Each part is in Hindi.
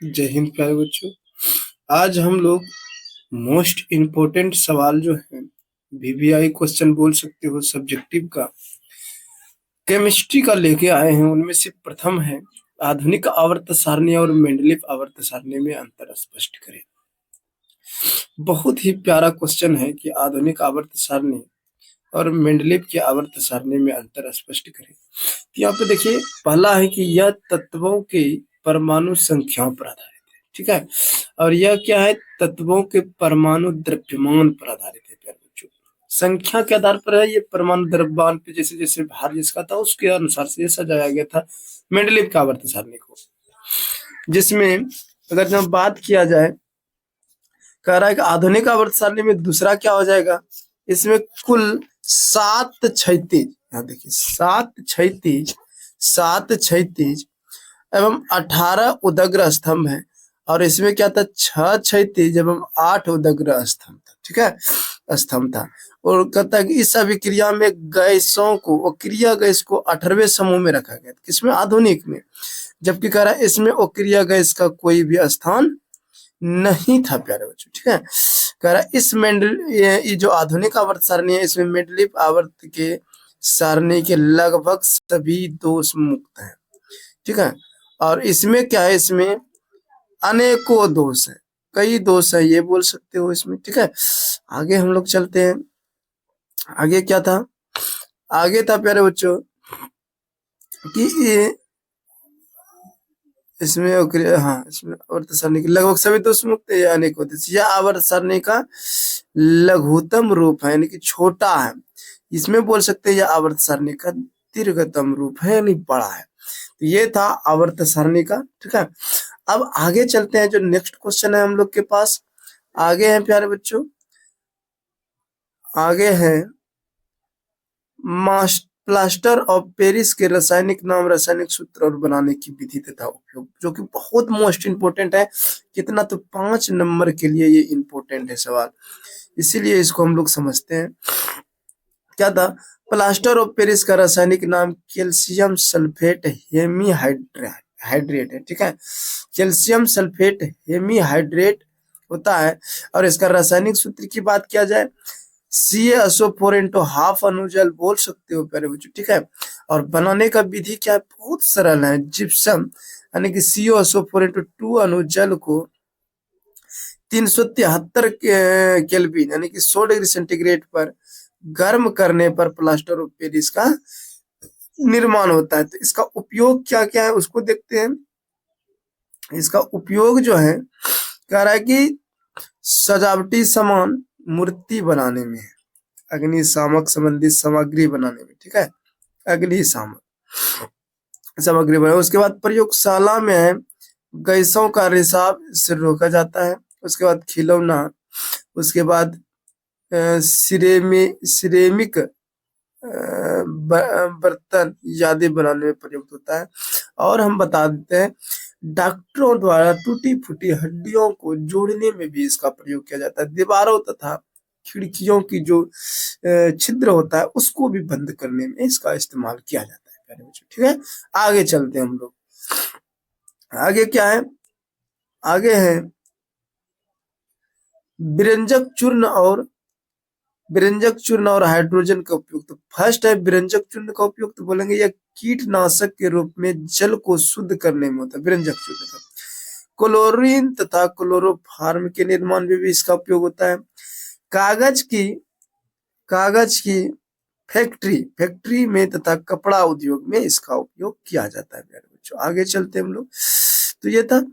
जय हिंद प्यारे बच्चों। आज हम लोग मोस्ट इम्पोर्टेंट सवाल जो है वीवीआई क्वेश्चन बोल सकते हो सब्जेक्टिव का केमिस्ट्री का लेके आए हैं। उनमें से प्रथम है आधुनिक आवर्त सारणी और मेंडलीव आवर्त सारणी में अंतर स्पष्ट करें। बहुत ही प्यारा क्वेश्चन है कि आधुनिक आवर्त सारणी और मेंडलीव की आवर्त सारणी में अंतर स्पष्ट करें। तो यहाँ पे देखिए पहला है कि यह तत्वों की परमाणु संख्याओं पर आधारित है, ठीक है। और यह क्या है, तत्वों के परमाणु द्रव्यमान पर आधारित है प्यारे बच्चों। संख्या के आधार पर है, ये परमाणु द्रव्यमान पे जैसे जैसे भार जिसका था उसके अनुसार से ये सजाया गया था मेंडलीव का आवर्त सारणी को। जिसमें अगर जब बात किया जाए, कह रहा है कि आधुनिक आवर्त सारणी में दूसरा क्या हो जाएगा, इसमें कुल 7 क्षैतिज, यहाँ देखिए 7 क्षैतिज एवं 18 उदग्र स्तंभ है। और इसमें क्या था, 6 क्षैतिज एवं 8 उदग्र स्तंभ था, ठीक है, स्तंभ था। और कहता है कि इस अभिक्रिया में गैसों को, अक्रिया गैस को 18वें समूह में रखा गया, किसमें, आधुनिक में। जबकि कह रहा है इसमें अक्रिया गैस का कोई भी स्थान नहीं था प्यारे बच्चों, ठीक है। कह रहा है इस मेंडल ये जो आधुनिक आवर्त सारणी है इसमें मेंडलीव आवर्त के सारणी के लगभग सभी दोष मुक्त हैं, ठीक है। और इसमें क्या है, इसमें अनेकों दोष है, कई दोष है ये बोल सकते हो इसमें, ठीक है। आगे हम लोग चलते हैं। आगे क्या था, आगे था प्यारे बच्चों कि ये इसमें हाँ, इसमें आवर्त सारणी के लगभग सभी दोष मुक्त है या अनेकों दोष। यह आवर्त सारणी का लघुतम रूप है, यानी कि छोटा है। इसमें बोल सकते हैं यह आवर्त सारणी का दीर्घतम रूप है, यानी बड़ा है। तो ये था आवर्त सारणी का, ठीक है। अब आगे चलते हैं, जो नेक्स्ट क्वेश्चन है हम लोग के पास, आगे है प्यारे बच्चों, आगे है प्लास्टर ऑफ पेरिस के रासायनिक नाम, रासायनिक सूत्र और बनाने की विधि तथा उपयोग, जो कि बहुत मोस्ट इंपोर्टेंट है। कितना, तो 5 नंबर के लिए ये इंपोर्टेंट है सवाल, इसीलिए इसको हम लोग समझते हैं। क्या था, प्लास्टर ऑफ पेरिस का रासायनिक नाम कैल्शियम सल्फेट हेमीहाइड्रेट है, ठीक है। कैल्शियम सल्फेट हेमीहाइड्रेट होता है। और इसका रासायनिक सूत्र की बात किया जाए, CaSO4 इंटू हाफ अनुजल बोल सकते हो प्यारे बच्चों, ठीक है। और बनाने का विधि क्या है, बहुत सरल है। जिप्सम यानी कि CaSO4 इंटू 2 अनुजल को 373 केल्विन यानी कि 100 डिग्री सेंटीग्रेड पर गर्म करने पर प्लास्टर ऑफ पेरिस का निर्माण होता है। तो इसका उपयोग क्या क्या है उसको देखते हैं। इसका उपयोग जो है, कह रहा है कि सजावटी सामान, मूर्ति बनाने में है, अग्निशामक संबंधित सामग्री बनाने में, ठीक है, अग्निशामक सामग्री बनाने। उसके बाद प्रयोगशाला में है, गैसों का रिसाव से रोका जाता है। उसके बाद खिलौना, उसके बाद सिरेमिक बर्तन यादें बनाने में प्रयुक्त होता है। और हम बता देते हैं, डॉक्टरों द्वारा टूटी फूटी हड्डियों को जोड़ने में भी इसका प्रयोग किया जाता है। दीवारों तथा खिड़कियों की जो छिद्र होता है उसको भी बंद करने में इसका इस्तेमाल किया जाता है प्यारे बच्चों, ठीक है। आगे चलते हैं हम लोग, आगे क्या है, आगे है विरंजक चूर्ण और हाइड्रोजन का उपयोग। तो फर्स्ट है विरंजक चूर्ण का उपयोग, तो बोलेंगे यह कीटनाशक के रूप में जल को शुद्ध करने में होता है, विरंजक चूर्ण का। क्लोरीन तथा क्लोरोफार्म के निर्माण में भी इसका उपयोग होता है। कागज की फैक्ट्री में तथा कपड़ा उद्योग में इसका उपयोग किया जाता है प्यारे बच्चों। आगे चलते हैं हम लोग, तो ये था।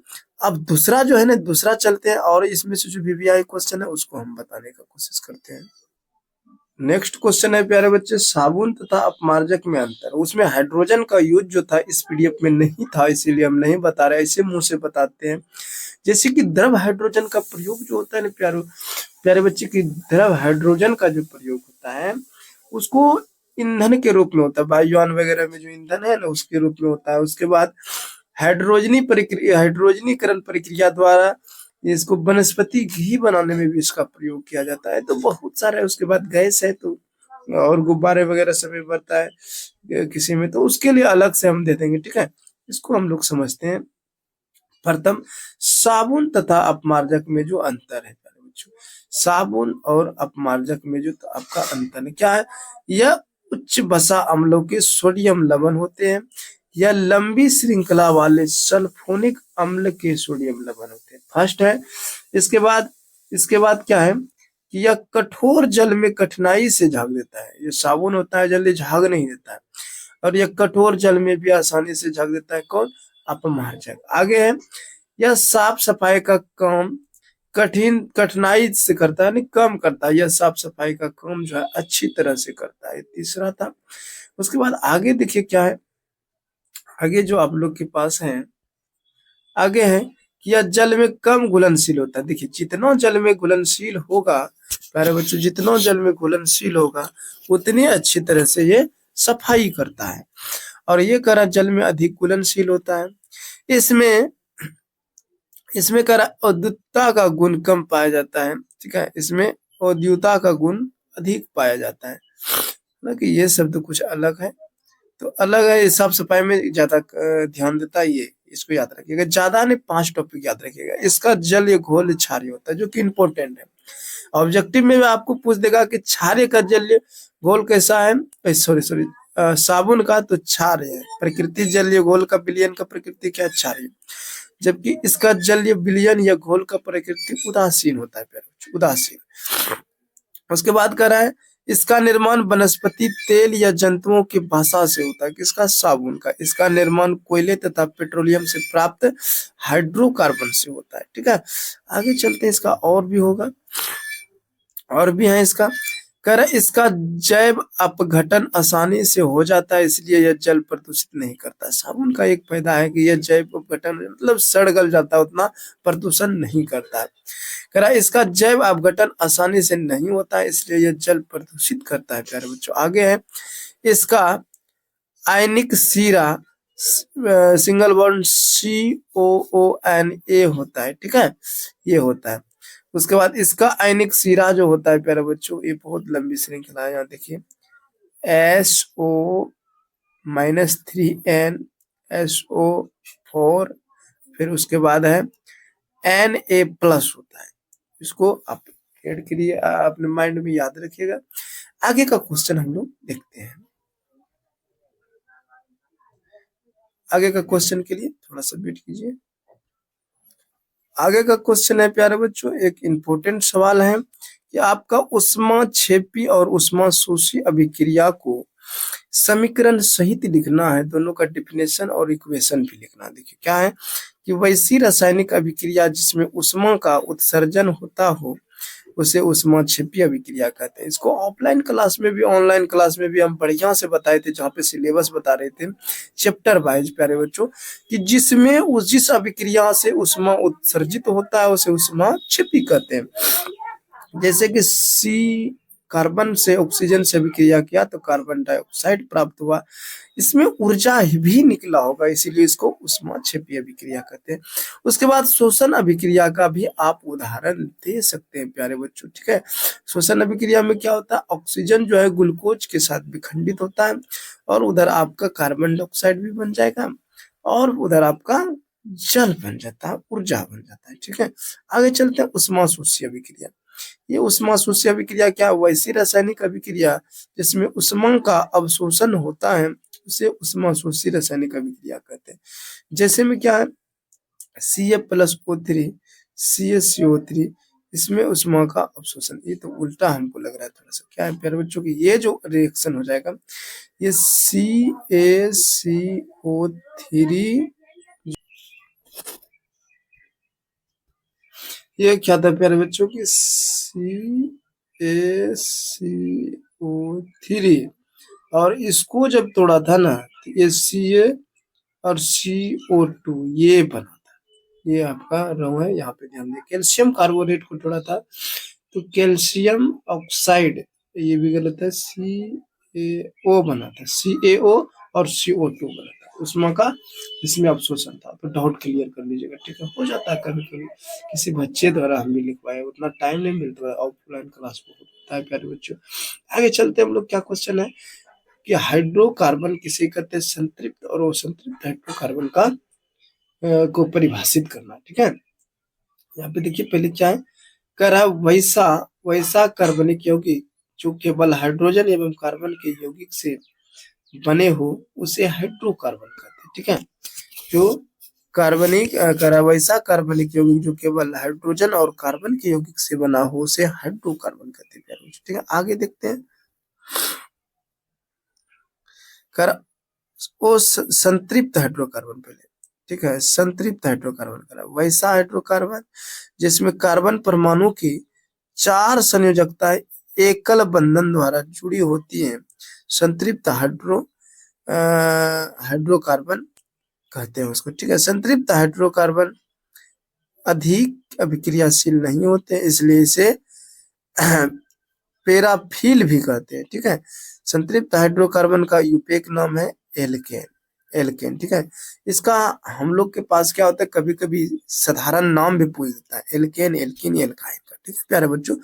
अब दूसरा जो है ना, दूसरा चलते हैं और इसमें से जो वीवीआई क्वेश्चन है उसको हम बताने का कोशिश करते हैं। नेक्स्ट क्वेश्चन है प्यारे बच्चे, साबुन तथा अपमार्जक में अंतर। उसमें हाइड्रोजन का यूज जो था इस पीडीएफ में नहीं था, इसीलिए हम नहीं बता रहे, ऐसे मुंह से बताते हैं। जैसे कि द्रव हाइड्रोजन का प्रयोग जो होता है ना प्यारे बच्चे की, द्रव हाइड्रोजन का जो प्रयोग होता है उसको ईंधन के रूप में होता है, वायुयान वगैरह में जो ईंधन है ना उसके रूप में होता है। उसके बाद हाइड्रोजनीकरण प्रक्रिया द्वारा इसको वनस्पति घी बनाने में भी इसका प्रयोग किया जाता है। तो बहुत सारा है। उसके बाद गैस है, तो और गुब्बारे वगैरह सब में बनता है किसी में, तो उसके लिए अलग से हम दे देंगे, ठीक है। इसको हम लोग समझते हैं। प्रथम, साबुन तथा अपमार्जक में जो अंतर है प्यारे बच्चों, साबुन और अपमार्जक में जो तो आपका अंतर है क्या है, यह उच्च वसा अम्लों के सोडियम लवण होते हैं या लंबी श्रृंखला वाले सल्फोनिक अम्ल के सोडियम लवण होते हैं। फर्स्ट है। इसके बाद क्या है कि यह कठोर जल में कठिनाई से झाग देता है। ये साबुन होता है जल्दी झाग नहीं देता है, और यह कठोर जल में भी आसानी से झाग देता है। कौन? अपमार्जक। आगे है, यह साफ सफाई का काम कठिनाई से करता है, नहीं कम करता है। यह साफ सफाई का काम जो है अच्छी तरह से करता है। तीसरा था। उसके बाद आगे देखिए क्या है, आगे जो आप लोग के पास है, आगे है कि यह जल में कम घुलनशील होता है। देखिए जितना जल में घुलनशील होगा प्यारे बच्चों, जितना जल में घुलनशील होगा उतनी अच्छी तरह से ये सफाई करता है। और ये करा जल में अधिक घुलनशील होता है। इसमें इसमें करा औद्युक्ता का गुण कम पाया जाता है। ठीक है, इसमें औद्युक्ता का गुण अधिक पाया जाता है। हालांकि ये शब्द कुछ अलग है, तो अलग है। साफ सफाई में ज्यादा ध्यान देता है ये, इसको याद रखिएगा। ज्यादा नहीं, 5 टॉपिक याद रखिएगा। इसका जल ये घोल क्षारीय होता है, जो कि इंपॉर्टेंट है। ऑब्जेक्टिव में आपको पूछ देगा कि क्षारीय का जल घोल कैसा है, सॉरी सॉरी, साबुन का तो क्षार है। प्रकृति जलीय घोल का विलयन का प्रकृति क्या है? क्षारीय। जबकि इसका जलीय विलयन या घोल का प्रकृति उदासीन होता है, उदासीन। उसके बाद कह रहा है, इसका निर्माण वनस्पति तेल या जंतुओं की भाषा से होता है। किसका? साबुन का। इसका निर्माण कोयले तथा पेट्रोलियम से प्राप्त हाइड्रोकार्बन से होता है। ठीक है, आगे चलते हैं। इसका और भी होगा, और भी है। इसका कह रहा है, इसका जैव अपघटन आसानी से हो जाता है, इसलिए यह जल प्रदूषित नहीं करता। साबुन का एक फायदा है कि यह जैव अपघटन मतलब सड़ गल जाता है, उतना प्रदूषण नहीं करता है। कह रहा है, इसका जैव अपघटन आसानी से नहीं होता है, इसलिए यह जल प्रदूषित करता है। प्यारे बच्चों आगे है, इसका आयनिक सिरा सिंगल बॉन्ड COONA होता है। ठीक है, ये होता है। उसके बाद इसका आयनिक सिरा जो होता है प्यारे बच्चों, ये बहुत लंबी श्रृंखला है। यहाँ देखिए, SO-3N फिर उसके बाद है Na+ होता है। इसको आप ऐड के लिए अपने माइंड में याद रखिएगा। आगे का क्वेश्चन हम लोग देखते हैं। आगे का क्वेश्चन के लिए थोड़ा सा वेट कीजिए। आगे का क्वेश्चन है प्यारे बच्चों, एक इम्पोर्टेंट सवाल है कि आपका ऊष्माक्षेपी और ऊष्माशोषी अभिक्रिया को समीकरण सहित लिखना है। दोनों का डिफिनेशन और इक्वेशन भी लिखना है। देखिए क्या है कि वैसी रासायनिक अभिक्रिया जिसमें ऊष्मा का उत्सर्जन होता हो उसे ऊष्माक्षेपी अभिक्रिया कहते हैं। इसको ऑफलाइन क्लास में भी ऑनलाइन क्लास में भी हम बढ़िया से बताए थे, जहाँ पे सिलेबस बता रहे थे चैप्टर वाइज प्यारे बच्चों, कि जिस अभिक्रिया से ऊष्मा उत्सर्जित होता है उसे ऊष्माक्षेपी कहते हैं। जैसे कि सी कार्बन से ऑक्सीजन से अभिक्रिया किया तो कार्बन डाइऑक्साइड प्राप्त हुआ, इसमें ऊर्जा भी निकला होगा, इसीलिए इसको ऊष्माक्षेपी अभिक्रिया कहते हैं। उसके बाद शोषण अभिक्रिया का भी आप उदाहरण दे सकते हैं प्यारे बच्चों। ठीक है, शोषण अभिक्रिया में क्या होता है, ऑक्सीजन जो है ग्लूकोज के साथ विखंडित होता है, और उधर आपका कार्बन डाइऑक्साइड भी बन जाएगा, और उधर आपका जल बन जाता है, ऊर्जा बन जाता है। ठीक है, आगे चलते हैं। ऊष्माशोषी अभिक्रिया, ये ऊष्माशोषी अभिक्रिया क्या? वैसी रासायनिक अभिक्रिया जिसमें ऊष्मा का अवशोषण होता है उसे ऊष्माशोषी रासायनिक अभिक्रिया कहते हैं। जैसे में क्या है, Ca+O3 CaCO3, इसमें ऊष्मा का अवशोषण। ये तो उल्टा हमको लग रहा है थोड़ा सा। क्या है प्यारे बच्चों की, ये जो रिएक्शन हो जाएगा, ये CaCO3, ये क्या था प्यारे बच्चों की, CaCO3, और इसको जब तोड़ा था ना तो ये Ca और CO2 ये बना था। ये आपका रो है, यहाँ पे ध्यान दें। कैल्शियम कार्बोनेट को तोड़ा था तो कैल्शियम ऑक्साइड, ये भी गलत है, CaO बना था, CaO और CO2 बना था। उष्मा का इसमें अवशोषण था। तो डाउट क्लियर कर लीजिएगा। ठीक है, हो जाता है कभी कभी, किसी बच्चे द्वारा हम भी लिखवाए, उतना टाइम नहीं मिलता है, ऑफलाइन क्लास में होता है प्यारे बच्चों। आगे चलते हम लोग, क्या क्वेश्चन है कि हाइड्रोकार्बन किसे कहते हैं? संतृप्त और असंतृप्त हाइड्रोकार्बन का को परिभाषित करना। ठीक है, यहाँ पे देखिए पहले क्या है, कह रहा है वैसा वैसा कार्बनिक यौगिक जो केवल हाइड्रोजन एवं कार्बन के यौगिक से बने हो उसे हाइड्रोकार्बन कहते हैं। ठीक है, जो कह रहा है वैसा कार्बनिक यौगिक जो केवल हाइड्रोजन और कार्बन के यौगिक से बना हो उसे हाइड्रोकार्बन कहते हैं प्यारे बच्चों। ठीक है, आगे देखते हैं। कर वो संतृप्त हाइड्रोकार्बन पहले। ठीक है, संतृप्त हाइड्रोकार्बन करा वैसा हाइड्रोकार्बन जिसमें कार्बन परमाणु की 4 संयोजकताएं एकल बंधन द्वारा जुड़ी होती हैं, संतृप्त हाइड्रोकार्बन कहते हैं उसको। ठीक है, संतृप्त हाइड्रोकार्बन अधिक अभिक्रियाशील नहीं होते, इसलिए इसे पैराफिल भी कहते हैं। ठीक है, संतृप्त हाइड्रोकार्बन का यूपेक नाम है एल्केन। एल्केन, ठीक है, इसका हम लोग के पास क्या होता है, कभी कभी साधारण नाम भी पूछ देता है, एल्केन, एल्कीन, एल्काइन का। ठीक है प्यारे बच्चों,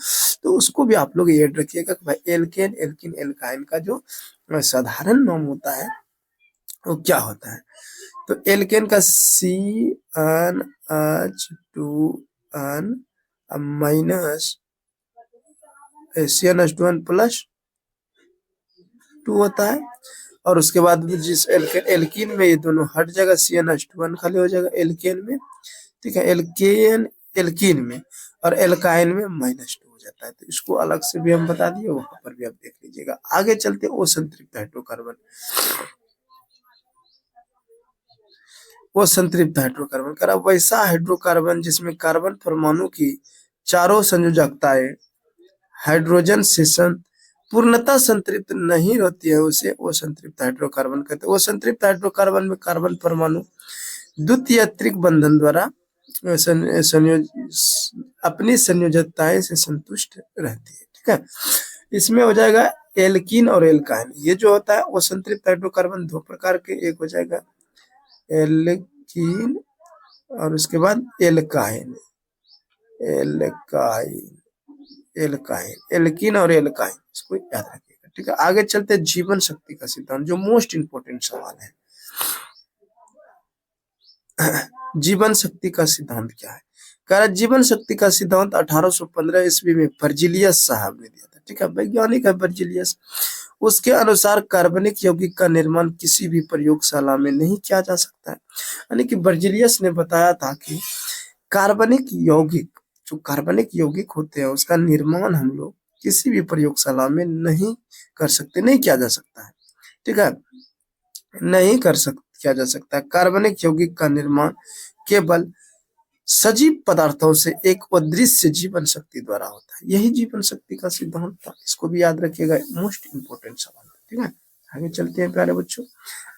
तो उसको भी आप लोग याद रखिएगा कि भाई एल्केन, एल्कीन, एल्काइन का जो साधारण नाम होता है वो क्या होता है। तो एल्केन का CnH2n माइनस CnH2n प्लस 2 होता है, और उसके बाद जिस एल्कीन में ये दोनों हट जाएगा, CnH2n खाली हो जाएगा एल्केन में। ठीक है, एल्केन एल्कीन में, और एल्काइन में -2 हो जाता है। तो इसको अलग से भी हम बता दिए, वहां पर भी आप देख लीजिएगा। आगे चलते ओ संतृप्त हाइड्रोकार्बन। वो संतृप्त हाइड्रोकार्बन करा वैसा हाइड्रोकार्बन जिसमें कार्बन परमाणु की चारों संयोजकताएं हाइड्रोजन से पूर्णतः संतृप्त नहीं होती है, उसे वो संतृप्त हाइड्रोकार्बन कहते हैं। वो संतृप्त हाइड्रोकार्बन में कार्बन परमाणु द्वितीयक बंधन द्वारा अपनी संयोजकताएं से संतुष्ट रहती है। ठीक है, इसमें हो जाएगा एल्कीन और एल्काइन। ये जो होता है वो संतृप्त हाइड्रोकार्बन 2 प्रकार के, एक हो जाएगा एल्कीन और उसके बाद एल्काइन। एल्काइन एल्काइन एल्कीन और एल्काइन, इसको याद रखिएगा। ठीक है, आगे चलते हैं जीवन शक्ति का सिद्धांत, जो मोस्ट इंपोर्टेंट सवाल है। जीवन शक्ति का सिद्धांत क्या है, कह रहा जीवन शक्ति का सिद्धांत 1815 ईस्वी में बर्जीलियस साहब ने दिया था। ठीक है, वैज्ञानिक है बर्जीलियस। उसके अनुसार कार्बनिक यौगिक का निर्माण किसी भी प्रयोगशाला में नहीं किया जा सकता है। यानी कि बर्जीलियस ने बताया था कि कार्बनिक यौगिक, जो कार्बनिक यौगिक होते हैं उसका निर्माण हम लोग किसी भी प्रयोगशाला में नहीं कर सकते, नहीं किया जा सकता है। ठीक है, नहीं किया जा सकता है। कार्बनिक यौगिक का निर्माण केवल सजीव पदार्थों से एक अदृश्य जीवन शक्ति द्वारा होता है। यही जीवन शक्ति का सिद्धांत था, इसको भी याद रखिएगा, मोस्ट इंपोर्टेंट सवाल। ठीक है, आगे चलते हैं प्यारे बच्चों।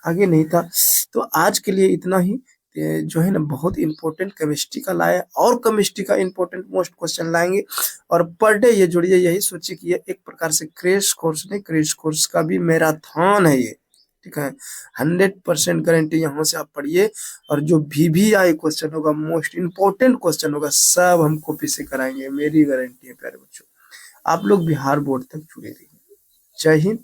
आगे नहीं था तो आज के लिए इतना ही। जो है ना बहुत इंपॉर्टेंट केमिस्ट्री का लाया, और केमिस्ट्री का इंपॉर्टेंट मोस्ट क्वेश्चन लाएंगे, और पर डे ये जुड़िए, यही सोचिए कि ये एक प्रकार से क्रैश कोर्स नहीं, क्रैश कोर्स का भी मैराथन है ये। ठीक है, 100% गारंटी यहाँ से आप पढ़िए, और जो भी आई क्वेश्चन होगा, मोस्ट इंपॉर्टेंट क्वेश्चन होगा, सब हम कॉपी से कराएंगे, मेरी गारंटी है प्यारे बच्चों। आप लोग बिहार बोर्ड तक जुड़े रहिए। जय हिंद।